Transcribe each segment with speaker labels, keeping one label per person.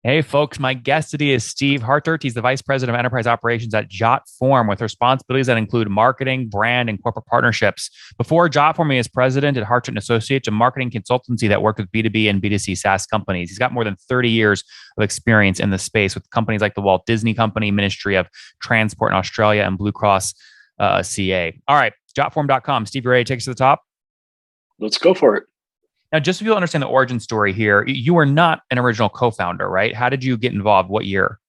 Speaker 1: Hey, folks, my guest today is Steve Hartert. He's the Vice President of Enterprise Operations at Jotform with responsibilities that include marketing, brand, and corporate partnerships. Before Jotform, he is president at Hartert and Associates, a marketing consultancy that worked with B2B and B2C SaaS companies. He's got more than 30 years of experience in the space with companies like the Walt Disney Company, Ministry of Transport in Australia, and Blue Cross CA. All right, jotform.com. Steve, you ready to take us to the top?
Speaker 2: Let's go for it.
Speaker 1: Now, just so people understand the origin story here, you were not an original co-founder, right? How did you get involved? What year?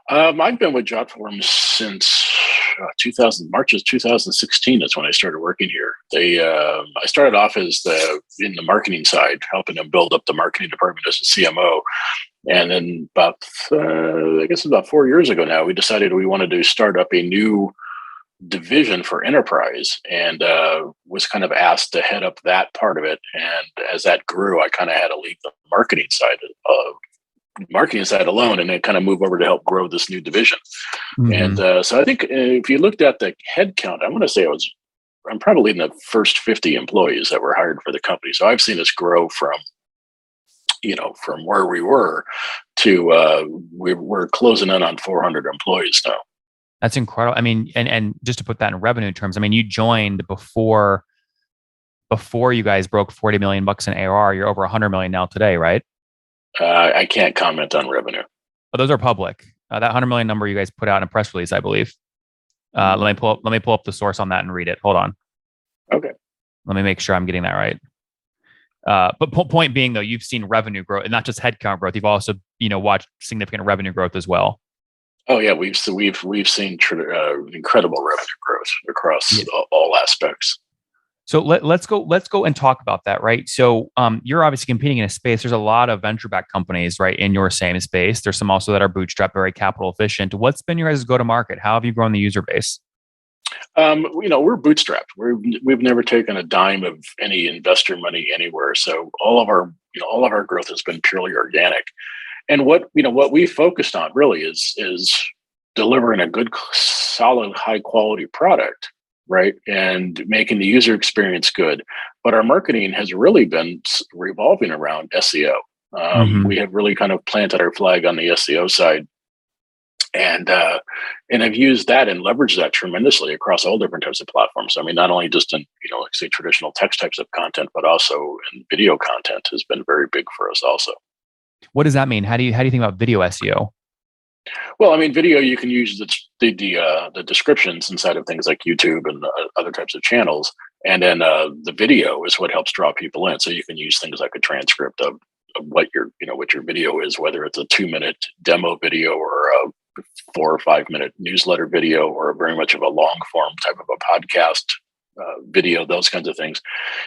Speaker 2: I've been with Jotform since 2000, March of 2016 is when I started working here. I started off as in the marketing side, helping them build up the marketing department as a CMO. And then I guess about 4 years ago now, we decided we wanted to start up a new division for enterprise and was kind of asked to head up that part of it. And as that grew, I kind of had to leave the marketing side alone and then kind of move over to help grow this new division.
Speaker 1: Mm-hmm.
Speaker 2: And so I think if you looked at the head count, I want to say I'm probably in the first 50 employees that were hired for the company. So I've seen us grow from where we were to we're closing in on 400 employees now.
Speaker 1: That's incredible. I mean, and just to put that in revenue terms, I mean, you joined before you guys broke 40 million bucks in ARR. You're over 100 million now today, right?
Speaker 2: I can't comment on revenue.
Speaker 1: But those are public. That 100 million number you guys put out in a press release, I believe. Let me pull up the source on that and read it. Hold on.
Speaker 2: Okay.
Speaker 1: Let me make sure I'm getting that right. But point being, though, you've seen revenue growth and not just headcount growth. You've also, watched significant revenue growth as well.
Speaker 2: Oh yeah, we've seen incredible revenue growth across all aspects.
Speaker 1: So let's go and talk about that, right? So you're obviously competing in a space. There's a lot of venture-backed companies, right, in your same space. There's some also that are bootstrapped, very capital efficient. What's been your guys' go-to-market? How have you grown the user base?
Speaker 2: We're bootstrapped. We've never taken a dime of any investor money anywhere. So all of our growth has been purely organic. And what we focused on really is delivering a good, solid, high quality product, right? And making the user experience good. But our marketing has really been revolving around SEO.
Speaker 1: Mm-hmm.
Speaker 2: We have really kind of planted our flag on the SEO side, and I've used that and leveraged that tremendously across all different types of platforms. I mean, not only just in like say traditional text types of content, but also in video content has been very big for us also.
Speaker 1: What does that mean? How do you think about video SEO?
Speaker 2: Well, I mean, video you can use the descriptions inside of things like YouTube and other types of channels, and then the video is what helps draw people in. So you can use things like a transcript of what your video is, whether it's a 2-minute demo video or a 4 or 5 minute newsletter video, or very much of a long form type of a podcast video, those kinds of things.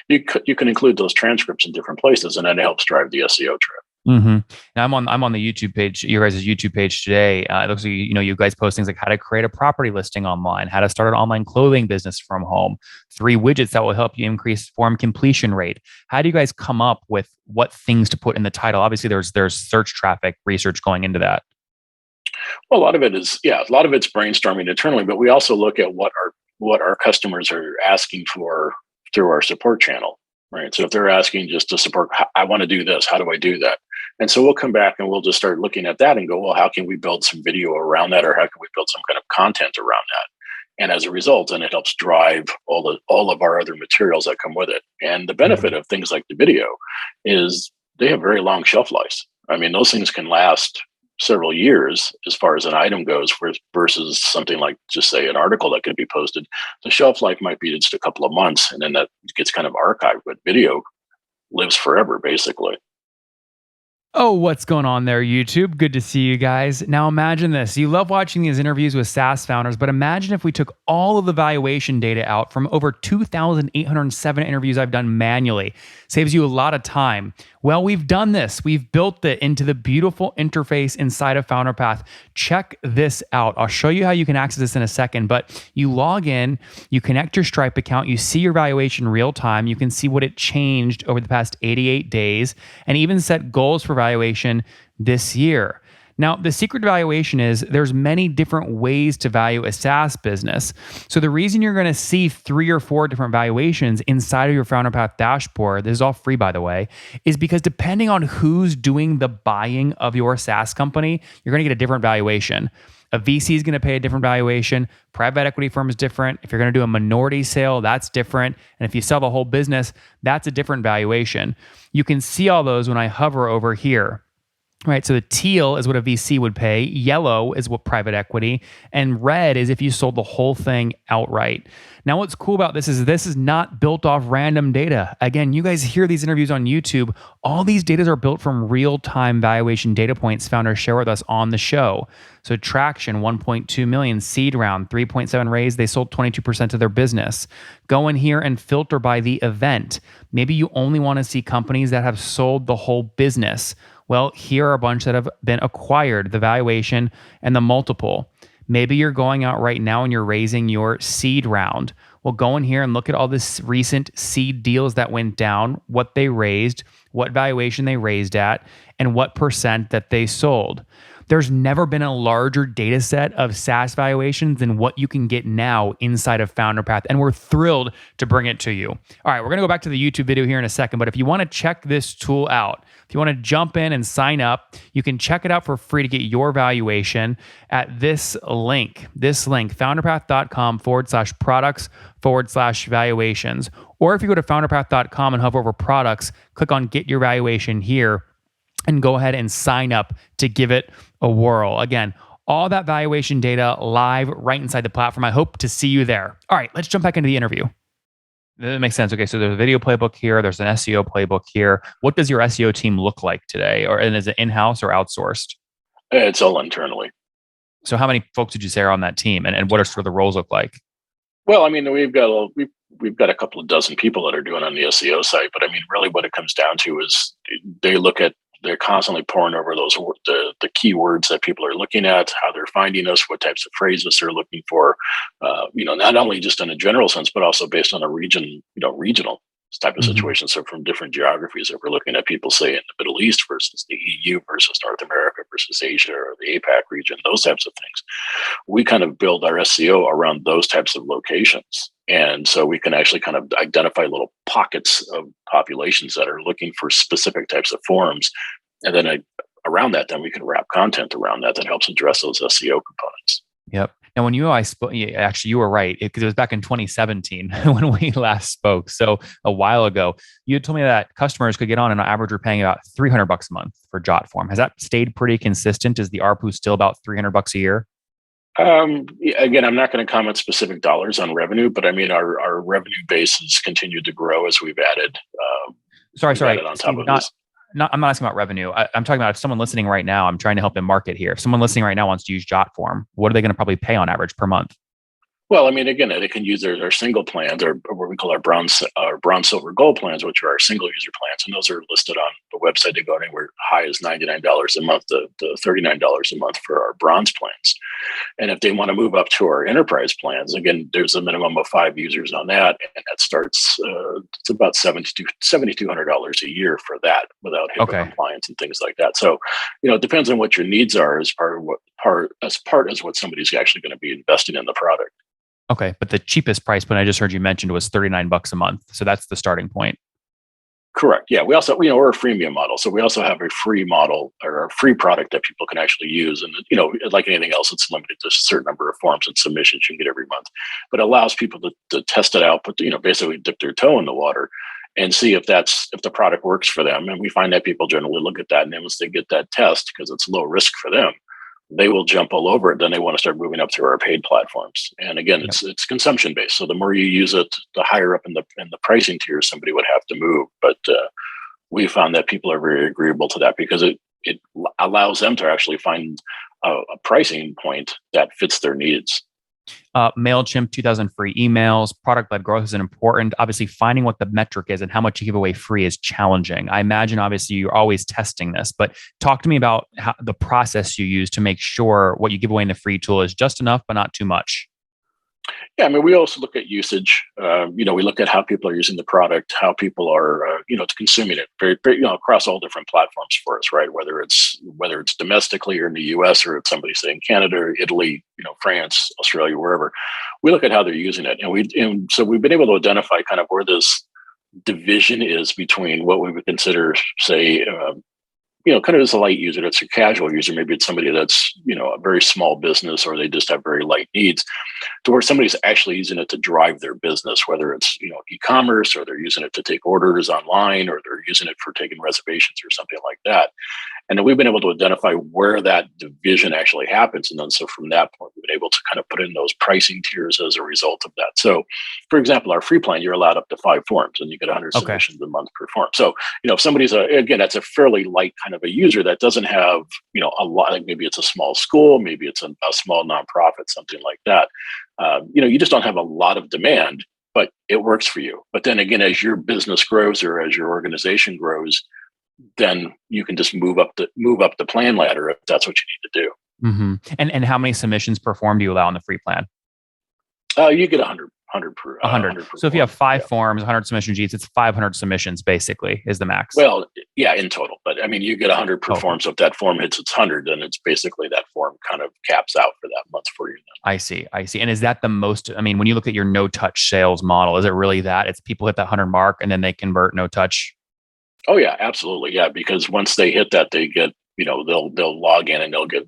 Speaker 2: You can include those transcripts in different places, and then it helps drive the SEO trip.
Speaker 1: Mm-hmm. Now I'm on the YouTube page, your guys' YouTube page today. It looks like you guys post things like how to create a property listing online, how to start an online clothing business from home, 3 widgets that will help you increase form completion rate. How do you guys come up with what things to put in the title? Obviously, there's search traffic research going into that.
Speaker 2: Well, a lot of it's brainstorming internally, but we also look at what our customers are asking for through our support channel, right? So if they're asking just to support, I want to do this, how do I do that? And so we'll come back and we'll just start looking at that and go, well, how can we build some video around that, or how can we build some kind of content around that? And as a result, and it helps drive all of our other materials that come with it. And the benefit of things like the video is they have very long shelf lives. I mean, those things can last several years as far as an item goes, versus something like just say an article that could be posted. The shelf life might be just a couple of months, and then that gets kind of archived. But video lives forever, basically.
Speaker 1: Oh, what's going on there, YouTube? Good to see you guys. Now imagine this. You love watching these interviews with SaaS founders, but imagine if we took all of the valuation data out from over 2,807 interviews I've done manually. Saves you a lot of time. Well, we've done this. We've built it into the beautiful interface inside of FounderPath. Check this out. I'll show you how you can access this in a second, but you log in, you connect your Stripe account, you see your valuation real time, you can see what it changed over the past 88 days, and even set goals for valuation this year. Now, the secret to valuation is there's many different ways to value a SaaS business. So the reason you're going to see 3 or 4 different valuations inside of your Founder Path dashboard, this is all free by the way, is because depending on who's doing the buying of your SaaS company, you're going to get a different valuation. A VC is going to pay a different valuation. Private equity firm is different. If you're going to do a minority sale, that's different. And if you sell the whole business, that's a different valuation. You can see all those when I hover over here. Right. So the teal is what a VC would pay. Yellow is what private equity, and red is if you sold the whole thing outright. Now, what's cool about this is not built off random data. Again, you guys hear these interviews on YouTube. All these data are built from real-time valuation data points founders share with us on the show. So traction, 1.2 million, seed round, 3.7 raise. They sold 22% of their business. Go in here and filter by the event. Maybe you only want to see companies that have sold the whole business. Well, here are a bunch that have been acquired, the valuation and the multiple. Maybe you're going out right now and you're raising your seed round. Well, go in here and look at all this recent seed deals that went down, what they raised, what valuation they raised at, and what percent that they sold. There's never been a larger data set of SaaS valuations than what you can get now inside of Founder Path, and we're thrilled to bring it to you. All right, we're going to go back to the YouTube video here in a second, but if you want to check this tool out, if you want to jump in and sign up, you can check it out for free to get your valuation at this link, founderpath.com/products/valuations. Or if you go to founderpath.com and hover over products, click on get your valuation here and go ahead and sign up to give it a whirl. Again, all that valuation data live right inside the platform. I hope to see you there. All right, let's jump back into the interview. That makes sense. Okay, so there's a video playbook here. There's an SEO playbook here. What does your SEO team look like today? And is it in-house or outsourced?
Speaker 2: It's all internally.
Speaker 1: So how many folks did you say are on that team? And what are sort of the roles look like?
Speaker 2: Well, I mean, we've got a couple of dozen people that are doing on the SEO site, but I mean, really what it comes down to is they're constantly poring over the keywords that people are looking at, how they're finding us, what types of phrases they're looking for, not only just in a general sense, but also based on a regional type of situation. So from different geographies, if we're looking at people, say, in the Middle East versus the EU versus North America versus Asia or the APAC region, those types of things, we kind of build our SEO around those types of locations. And so we can actually kind of identify little pockets of populations that are looking for specific types of forms. And then around that, then we can wrap content around that helps address those SEO components.
Speaker 1: Yep. Now, when you and I spoke, actually, you were right, because it was back in 2017 when we last spoke. So a while ago, you had told me that customers could get on and on average are paying about $300 a month for Jotform. Has that stayed pretty consistent? Is the ARPU still about $300 a year?
Speaker 2: Again, I'm not going to comment specific dollars on revenue, but I mean, our revenue base has continued to grow as we've added.
Speaker 1: Sorry.
Speaker 2: On
Speaker 1: Steve,
Speaker 2: top of this.
Speaker 1: I'm not asking about revenue. I'm talking about if someone listening right now, I'm trying to help them market here. If someone listening right now wants to use Jotform, what are they going to probably pay on average per month?
Speaker 2: Well, I mean, again, they can use their single plans, or what we call our bronze, silver, gold plans, which are our single user plans, and those are listed on the website. They go anywhere high as $99 a month to $39 a month for our bronze plans. And if they want to move up to our enterprise plans, again, there's a minimum of 5 users on that, and that starts it's about $7,200 a year for that without HIPAA compliance and things like that. So, it depends on what your needs are as what somebody's actually going to be investing in the product.
Speaker 1: Okay, but the cheapest price point I just heard you mentioned was $39 a month. So that's the starting point.
Speaker 2: Correct. Yeah. We also, we're a freemium model. So we also have a free model or a free product that people can actually use. And, like anything else, it's limited to a certain number of forms and submissions you can get every month. But it allows people to test it out, but, basically dip their toe in the water and see if the product works for them. And we find that people generally look at that. And then once they get that test, because it's low risk for them, they will jump all over it. Then they want to start moving up to our paid platforms. And again, it's consumption based. So the more you use it, the higher up in the pricing tier somebody would have to move. But we found that people are very agreeable to that because it allows them to actually find a pricing point that fits their needs.
Speaker 1: MailChimp, 2,000 free emails, product-led growth is important. Obviously, finding what the metric is and how much you give away free is challenging. I imagine, obviously, you're always testing this, but talk to me about the process you use to make sure what you give away in the free tool is just enough, but not too much.
Speaker 2: Yeah, I mean, we also look at usage. We look at how people are using the product, how people are, consuming it, across all different platforms for us, right? Whether it's domestically or in the U.S. or it's somebody say in Canada, or Italy, France, Australia, wherever. We look at how they're using it, and so we've been able to identify kind of where this division is between what we would consider, say, kind of as a light user, that's a casual user. Maybe it's somebody that's, a very small business, or they just have very light needs, to where somebody's actually using it to drive their business, whether it's, e-commerce, or they're using it to take orders online, or they're using it for taking reservations or something like that. And then we've been able to identify where that division actually happens. And then so from that point, we've been able to kind of put in those pricing tiers as a result of that. So, for example, our free plan, you're allowed up to 5 forms, and you get 100
Speaker 1: Okay.
Speaker 2: submissions a month per form. So, if somebody's again, that's a fairly light kind of a user that doesn't have, a lot, like maybe it's a small school, maybe it's a small nonprofit, something like that. You just don't have a lot of demand, but it works for you. But then again, as your business grows, or as your organization grows, then you can just move up the plan ladder if that's what you need to do.
Speaker 1: And how many submissions per form do you allow on the free plan?
Speaker 2: You get 100 per
Speaker 1: 100. So if you
Speaker 2: form.
Speaker 1: have 5
Speaker 2: Yeah.
Speaker 1: forms, 100 submission sheets, it's 500 submissions basically is the max.
Speaker 2: Well, yeah, in total, but I mean, you get 100 per
Speaker 1: Okay.
Speaker 2: form. So if that form hits its 100, then it's basically that form kind of caps out for that month for you.
Speaker 1: I see. And is that the most, I mean, when you look at your no touch sales model, is it really that it's people hit that 100 mark and then they convert no touch?
Speaker 2: Oh yeah, absolutely. Yeah, because once they hit that, they get, they'll log in, and they'll get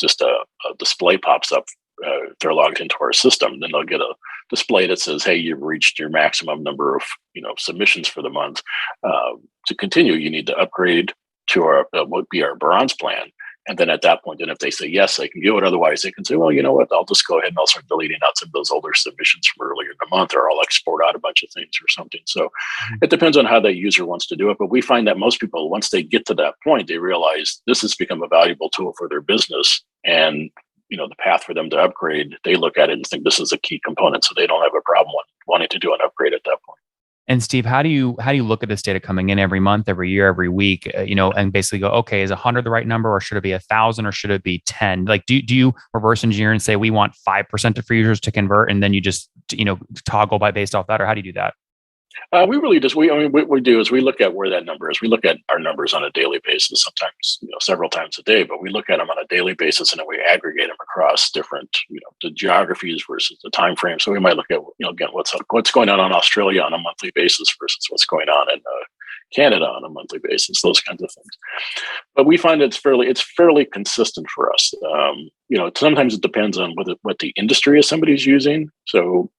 Speaker 2: just a display pops up. If they're logged into our system, then they'll get a display that says, "Hey, you've reached your maximum number of submissions for the month. To continue, you need to upgrade to our what be our bronze plan." And then at that point, then if they say yes, they can do it. Otherwise, they can say, "Well, you know what? I'll just go ahead and I'll start deleting out some of those older submissions from earlier in the month, or I'll export out a bunch of things or something." So
Speaker 1: Mhm.
Speaker 2: it depends on how that user wants to do it. But we find that most people, once they get to that point, they realize this has become a valuable tool for their business, and the path for them to upgrade, they look at it and think this is a key component, so they don't have a problem wanting to do an upgrade at that point.
Speaker 1: And Steve, how do you look at this data coming in every month, every year, every week, and basically go, okay, is 100 the right number, or should it be 1,000, or should it be 10? Like, do you reverse engineer and say we want 5% of free users to convert, and then you just toggle by based off that, or how do you do that?
Speaker 2: We really just what we do is we look at where that number is. We look at our numbers on a daily basis, sometimes several times a day, but we look at them on a daily basis, and then we aggregate them across different the geographies versus the time frame. So we might look at again what's going on in Australia on a monthly basis versus what's going on in Canada on a monthly basis, those kinds of things. But we find it's fairly consistent for us. Sometimes it depends on what the industry is somebody's using. So,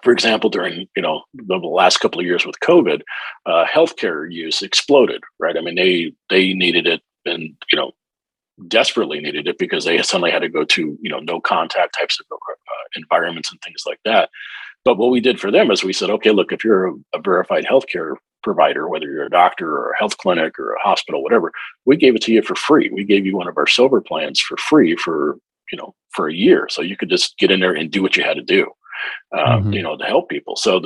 Speaker 2: for example, during the last couple of years with COVID, healthcare use exploded. Right? I mean, they needed it, and desperately needed it, because they suddenly had to go to no contact types of environments and things like that. But what we did for them is we said, okay, look, if you're a verified healthcare provider, whether you're a doctor or a health clinic or a hospital, whatever, we gave it to you for free. We gave you one of our silver plans for free for a year, so you could just get in there and do what you had to do. To help people. So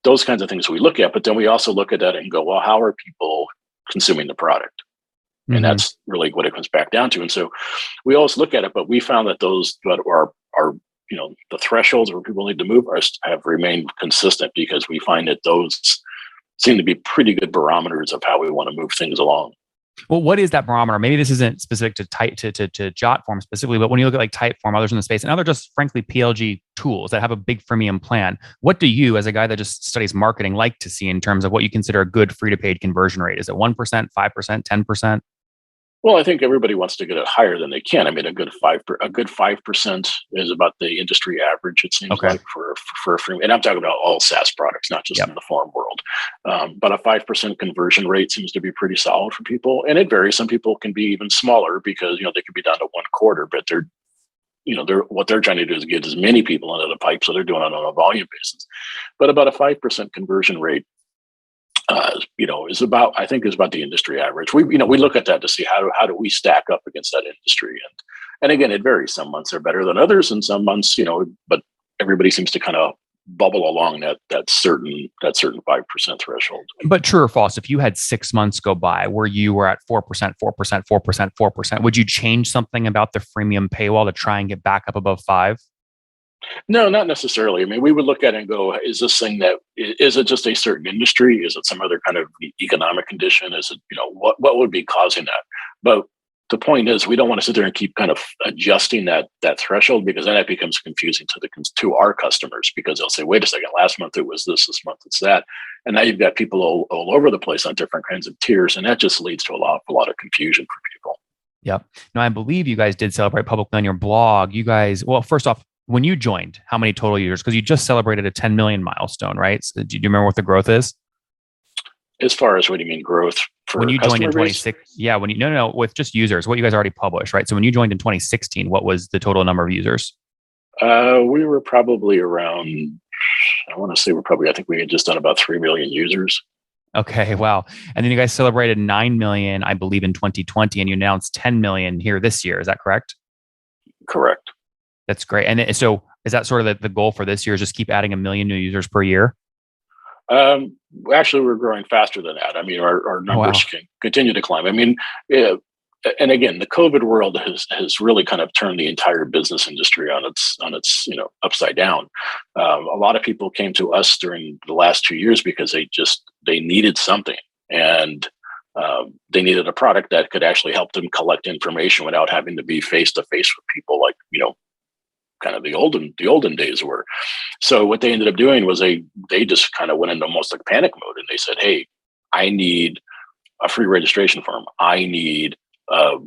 Speaker 2: those kinds of things we look at, but then we also look at that and go, well, how are people consuming the product? And that's really what it comes back down to. And so we always look at it, but we found that those that are the thresholds where people need to move have remained consistent, because we find that those seem to be pretty good barometers of how we want to move things along.
Speaker 1: Well, what is that barometer? Maybe this isn't specific to Jotform specifically, but when you look at like Typeform, others in the space, and other just frankly PLG tools that have a big freemium plan, what do you, as a guy that just studies marketing, like to see in terms of what you consider a good free to paid conversion rate? Is it 1%, 5%, 10%?
Speaker 2: Well, I think everybody wants to get it higher than they can. I mean, a good 5% is about the industry average. It seems
Speaker 1: Okay.
Speaker 2: like for a free, and I'm talking about all SaaS products, not just
Speaker 1: Yep.
Speaker 2: in the form world. But a 5% conversion rate seems to be pretty solid for people, and it varies. Some people can be even smaller, because they could be down to 1/4, but what they're trying to do is get as many people into the pipe, so they're doing it on a volume basis. But about a 5% conversion rate I think is about the industry average. We look at that to see how do we stack up against that industry, and again, it varies. Some months are better than others, and some months, but everybody seems to kind of bubble along that certain 5% threshold.
Speaker 1: But true or false, if you had 6 months go by where you were at 4%, 4%, 4%, 4%, would you change something about the freemium paywall to try and get back up above 5?
Speaker 2: No, not necessarily. I mean, we would look at it and go, is this thing that is it just a certain industry? Is it some other kind of economic condition? Is it, what would be causing that? But the point is, we don't want to sit there and keep kind of adjusting that threshold, because then it becomes confusing to our customers, because they'll say, wait a second, last month it was this month it's that, and now you've got people all over the place on different kinds of tiers, and that just leads to a lot of confusion for people.
Speaker 1: Yep. Now, I believe you guys did celebrate publicly on your blog. You guys, well, first off, when you joined, how many total users? Because you just celebrated a 10 million milestone, right? So do you remember what the growth is?
Speaker 2: As far as, what do you mean, growth
Speaker 1: When
Speaker 2: for
Speaker 1: you joined in
Speaker 2: customer base?
Speaker 1: 26, yeah, when you, no, with just users, what you guys already published, right? So when you joined in 2016, what was the total number of users?
Speaker 2: We were probably around, I want to say I think we had just done about 3 million users.
Speaker 1: Okay, wow. And then you guys celebrated 9 million, I believe, in 2020, and you announced 10 million here this year. Is that correct?
Speaker 2: Correct.
Speaker 1: That's great. And so is that sort of the goal for this year, is just keep adding a million new users per year?
Speaker 2: Um, Actually, we're growing faster than that. I mean, our
Speaker 1: Oh,
Speaker 2: numbers
Speaker 1: wow.
Speaker 2: can continue to climb. I mean, yeah, and again, the COVID world has really kind of turned the entire business industry on its upside down. A lot of people came to us during the last 2 years because they needed something, and they needed a product that could actually help them collect information without having to be face to face with people, like kind of the olden days were. So what they ended up doing was they just kind of went into almost like panic mode, and they said, "Hey, I need a free registration form. I need a,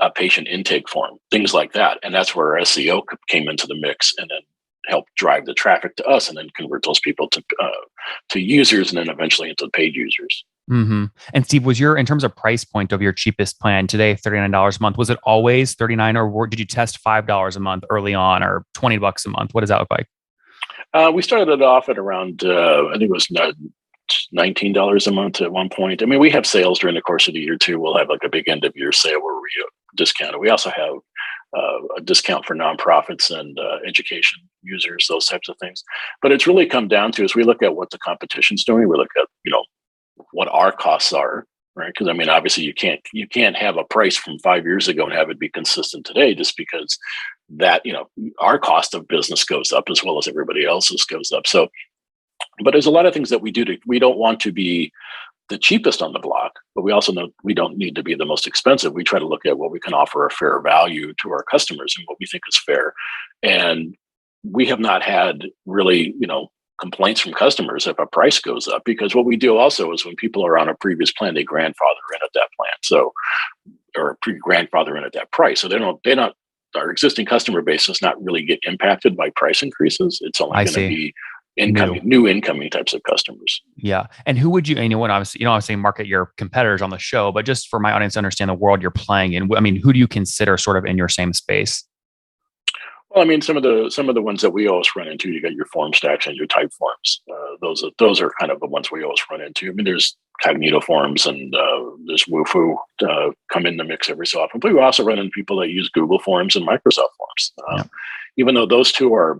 Speaker 2: a patient intake form, things like that." And that's where SEO came into the mix, and then helped drive the traffic to us, and then convert those people to users, and then eventually into paid users.
Speaker 1: Mm-hmm. And Steve, was in terms of price point of your cheapest plan today, $39 a month, was it always 39, or did you test $5 a month early on, or $20 a month? What does that look like?
Speaker 2: We started it off at around, I think it was $19 a month at one point. I mean, we have sales during the course of the year too. We'll have like a big end of year sale where we discount it. We also have a discount for nonprofits and education users, those types of things. But it's really come down to, as we look at what the competition's doing, we look at what our costs are, right? Because I mean, obviously, you can't have a price from 5 years ago and have it be consistent today, just because that our cost of business goes up as well as everybody else's goes up. So, but there's a lot of things that we do we don't want to be the cheapest on the block, but we also know we don't need to be the most expensive. We try to look at what we can offer a fair value to our customers and what we think is fair. And we have not had really, complaints from customers if a price goes up, because what we do also is, when people are on a previous plan, they grandfather in at that plan. So, or grandfather in at that price. So our existing customer base does not really get impacted by price increases. It's only
Speaker 1: I
Speaker 2: going to
Speaker 1: see.
Speaker 2: be
Speaker 1: New.
Speaker 2: new incoming types of customers.
Speaker 1: Yeah. And who would you, what obviously, obviously market your competitors on the show, but just for my audience to understand the world you're playing in, I mean, who do you consider sort of in your same space?
Speaker 2: Well, I mean, some of the ones that we always run into, you got your form stacks and your type forms. Those are kind of the ones we always run into. I mean, there's Cognito forms, and there's Wufoo come in the mix every so often. But we also run into people that use Google Forms and Microsoft Forms.
Speaker 1: Yeah.
Speaker 2: Even though those two are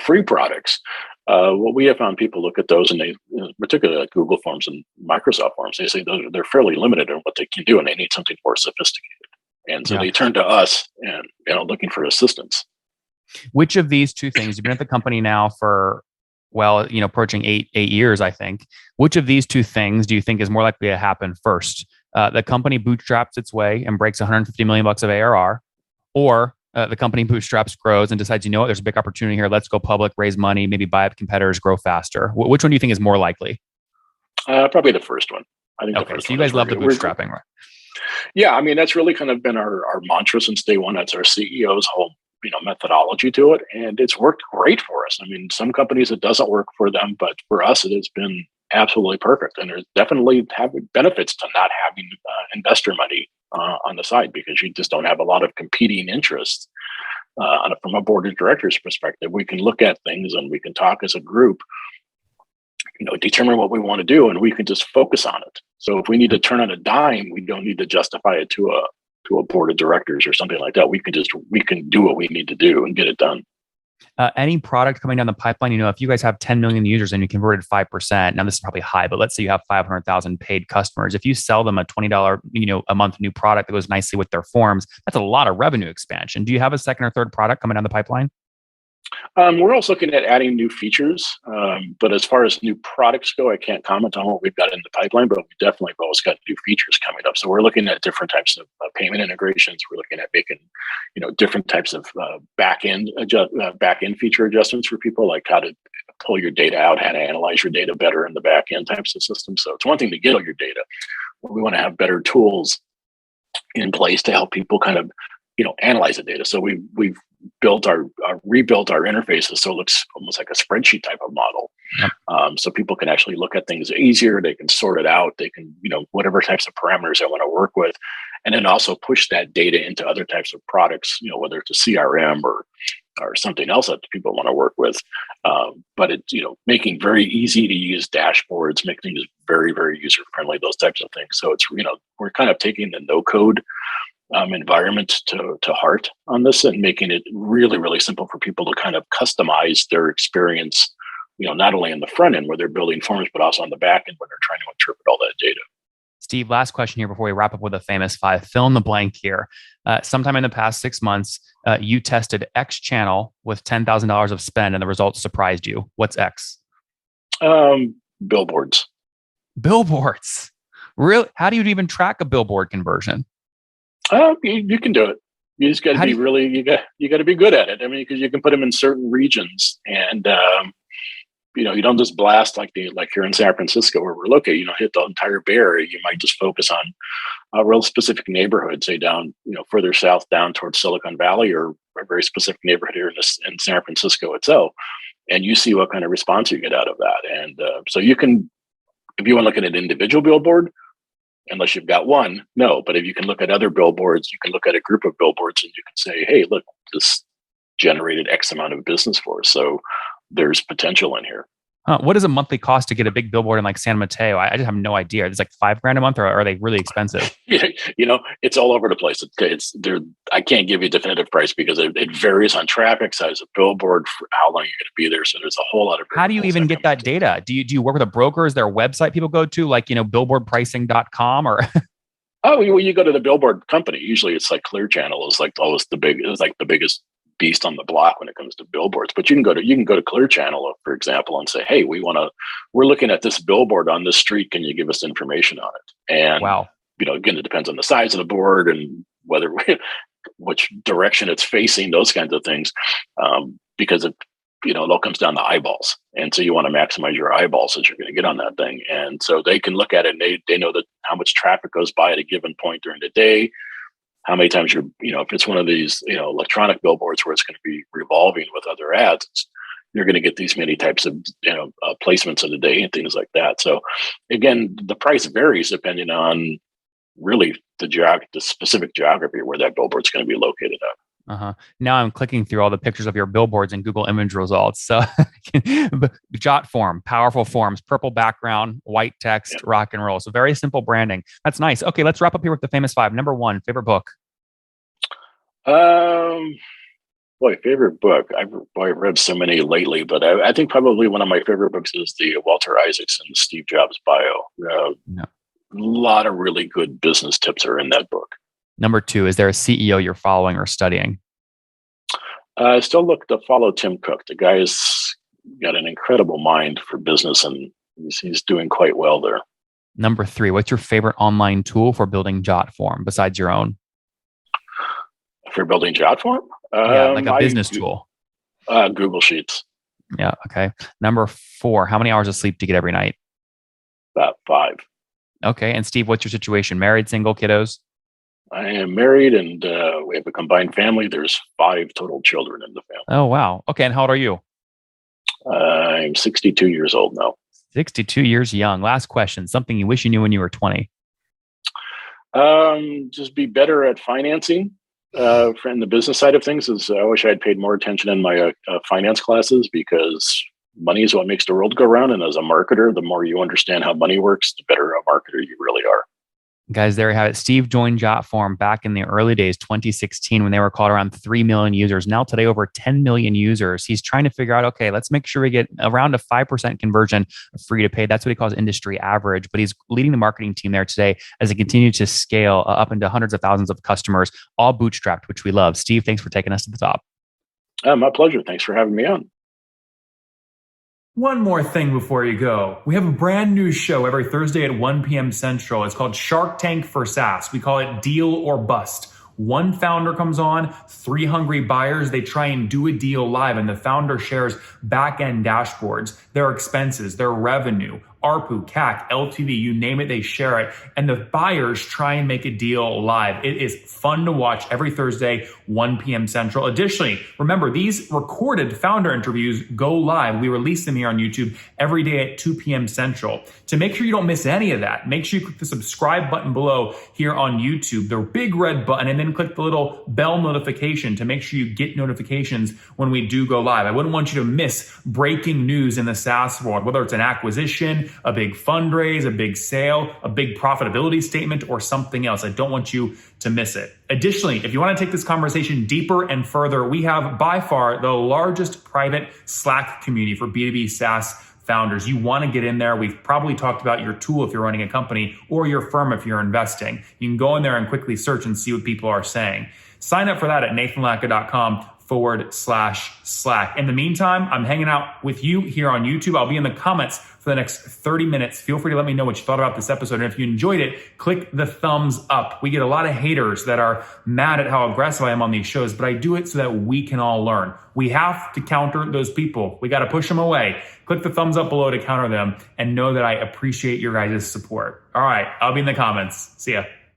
Speaker 2: free products, what we have found, people look at those, and they, particularly like Google Forms and Microsoft Forms, they say they're fairly limited in what they can do, and they need something more sophisticated. And so
Speaker 1: Yeah.
Speaker 2: they turn to us, and looking for assistance.
Speaker 1: Which of these two things, you've been at the company now for, well, approaching eight years, I think. Which of these two things do you think is more likely to happen first? The company bootstraps its way and breaks 150 million bucks of ARR, or the company bootstraps, grows, and decides, what, there's a big opportunity here. Let's go public, raise money, maybe buy up competitors, grow faster. Which one do you think is more likely?
Speaker 2: Probably the first one. I think the
Speaker 1: Okay,
Speaker 2: first
Speaker 1: so you
Speaker 2: one is
Speaker 1: guys love the bootstrapping, right?
Speaker 2: Yeah, I mean, that's really kind of been our mantra since day one. That's our CEO's whole methodology to it, and it's worked great for us. I mean, some companies it doesn't work for them, but for us it has been absolutely perfect. And there's definitely benefits to not having investor money on the side, because you just don't have a lot of competing interests. From a board of directors perspective, we can look at things and we can talk as a group, determine what we want to do, and we can just focus on it. So if we need to turn on a dime, we don't need to justify it to a board of directors or something like that. We can do what we need to do and get it done.
Speaker 1: Any product coming down the pipeline, if you guys have 10 million users and you converted 5%, now this is probably high, but let's say you have 500,000 paid customers. If you sell them a $20, a month new product that goes nicely with their forms, that's a lot of revenue expansion. Do you have a second or third product coming down the pipeline?
Speaker 2: We're also looking at adding new features, but as far as new products go, I can't comment on what we've got in the pipeline. But we definitely have always got new features coming up. So we're looking at different types of payment integrations. We're looking at making, different types of back end feature adjustments for people, like how to pull your data out, how to analyze your data better in the back end types of systems. So it's one thing to get all your data, but we want to have better tools in place to help people kind of analyze the data. So we've rebuilt our interfaces so it looks almost like a spreadsheet type of model.
Speaker 1: Yep.
Speaker 2: So people can actually look at things easier. They can sort it out. They can whatever types of parameters they want to work with, and then also push that data into other types of products. Whether it's a CRM or something else that people want to work with. But it's making very easy to use dashboards, make things very, very user friendly, those types of things. So it's we're kind of taking the no code environment to heart on this and making it really, really simple for people to kind of customize their experience, not only in the front end where they're building forms, but also on the back end when they're trying to interpret all that data.
Speaker 1: Steve, last question here before we wrap up with the famous five. Fill in the blank here. Sometime in the past 6 months, you tested X channel with $10,000 of spend and the results surprised you. What's X?
Speaker 2: Billboards.
Speaker 1: Billboards. Really? How do you even track a billboard conversion?
Speaker 2: You can do it. You just got to be you got to be good at it. I mean, because you can put them in certain regions, and you don't just blast like here in San Francisco where we're located. Hit the entire Bay Area. You might just focus on a real specific neighborhood, say down further south down towards Silicon Valley, or a very specific neighborhood here in San Francisco itself, and you see what kind of response you get out of that. And so you can, if you want to look at an individual billboard. Unless you've got one, no. But if you can look at other billboards, you can look at a group of billboards and you can say, hey, look, this generated X amount of business for us. So there's potential in here.
Speaker 1: What is a monthly cost to get a big billboard in like San Mateo? I just have no idea. It's like $5,000 a month, or are they really expensive?
Speaker 2: It's all over the place. It's there. I can't give you a definitive price because it varies on traffic, size of billboard, for how long you're going to be there. So there's a whole lot of.
Speaker 1: How do you even get that data? Do you work with a broker? Is there a website people go to, like billboardpricing.com or?
Speaker 2: Oh, well, you go to the billboard company. Usually, it's like Clear Channel is like always the biggest beast on the block when it comes to billboards. But you can go to Clear Channel, for example, and say, hey, we're looking at this billboard on this street. Can you give us information on it? And
Speaker 1: wow,
Speaker 2: again, it depends on the size of the board and whether which direction it's facing, those kinds of things, because it all comes down to eyeballs. And so you want to maximize your eyeballs that you're going to get on that thing. And so they can look at it and they know that how much traffic goes by at a given point during the day, how many times if it's one of these, electronic billboards where it's going to be revolving with other ads, you're going to get these many types of, placements of the day and things like that. So again, the price varies depending on really the specific geography where that billboard's going to be located at.
Speaker 1: Now I'm clicking through all the pictures of your billboards in Google image results. So Jotform, powerful forms, purple background, white text, yep. Rock and roll. So very simple branding. That's nice. Okay, let's wrap up here with the famous five. Number one, favorite book.
Speaker 2: Favorite book. I've read so many lately, but I think probably one of my favorite books is the Walter Isaacson Steve Jobs bio. A lot of really good business tips are in that book.
Speaker 1: Number two, is there a CEO you're following or studying?
Speaker 2: I still look to follow Tim Cook. The guy's got an incredible mind for business, and he's doing quite well there.
Speaker 1: Number three, what's your favorite online tool for building Jotform besides your own?
Speaker 2: For building Jotform?
Speaker 1: Like a business tool.
Speaker 2: Google Sheets.
Speaker 1: Yeah, okay. Number four, how many hours of sleep do you get every night?
Speaker 2: About 5.
Speaker 1: Okay, and Steve, what's your situation? Married, single, kiddos?
Speaker 2: I am married, and we have a combined family. There's 5 total children in the family.
Speaker 1: Oh, wow. Okay, and how old are you?
Speaker 2: I'm 62 years old now.
Speaker 1: 62 years young. Last question. Something you wish you knew when you were 20?
Speaker 2: Just be better at financing. From the business side of things, I wish I had paid more attention in my finance classes, because money is what makes the world go round. And as a marketer, the more you understand how money works, the better a marketer you really are.
Speaker 1: Guys, there you have it. Steve joined Jotform back in the early days, 2016, when they were called around 3 million users. Now today, over 10 million users. He's trying to figure out, okay, let's make sure we get around a 5% conversion of free to pay. That's what he calls industry average. But he's leading the marketing team there today as they continue to scale up into hundreds of thousands of customers, all bootstrapped, which we love. Steve, thanks for taking us to the top.
Speaker 2: My pleasure. Thanks for having me on.
Speaker 1: One more thing before you go. We have a brand new show every Thursday at 1 p.m. Central. It's called Shark Tank for SaaS. We call it Deal or Bust. One founder comes on, three hungry buyers. They try and do a deal live, and the founder shares back end dashboards, their expenses, their revenue, ARPU, CAC, LTV, you name it, they share it. And the buyers try and make a deal live. It is fun to watch every Thursday, 1 p.m. Central. Additionally, remember, these recorded founder interviews go live. We release them here on YouTube every day at 2 p.m. Central. To make sure you don't miss any of that, make sure you click the subscribe button below here on YouTube, the big red button, and then click the little bell notification to make sure you get notifications when we do go live. I wouldn't want you to miss breaking news in the SaaS world, whether it's an acquisition, a big fundraise, a big sale, a big profitability statement, or something else. I don't want you to miss it. Additionally, if you want to take this conversation deeper and further, we have by far the largest private Slack community for B2B SaaS founders. You want to get in there. We've probably talked about your tool if you're running a company, or your firm if you're investing. You can go in there and quickly search and see what people are saying. Sign up for that at nathanlatka.com/Slack. In the meantime, I'm hanging out with you here on YouTube. I'll be in the comments for the next 30 minutes. Feel free to let me know what you thought about this episode. And if you enjoyed it, click the thumbs up. We get a lot of haters that are mad at how aggressive I am on these shows, but I do it so that we can all learn. We have to counter those people. We got to push them away. Click the thumbs up below to counter them, and know that I appreciate your guys' support. All right, I'll be in the comments. See ya.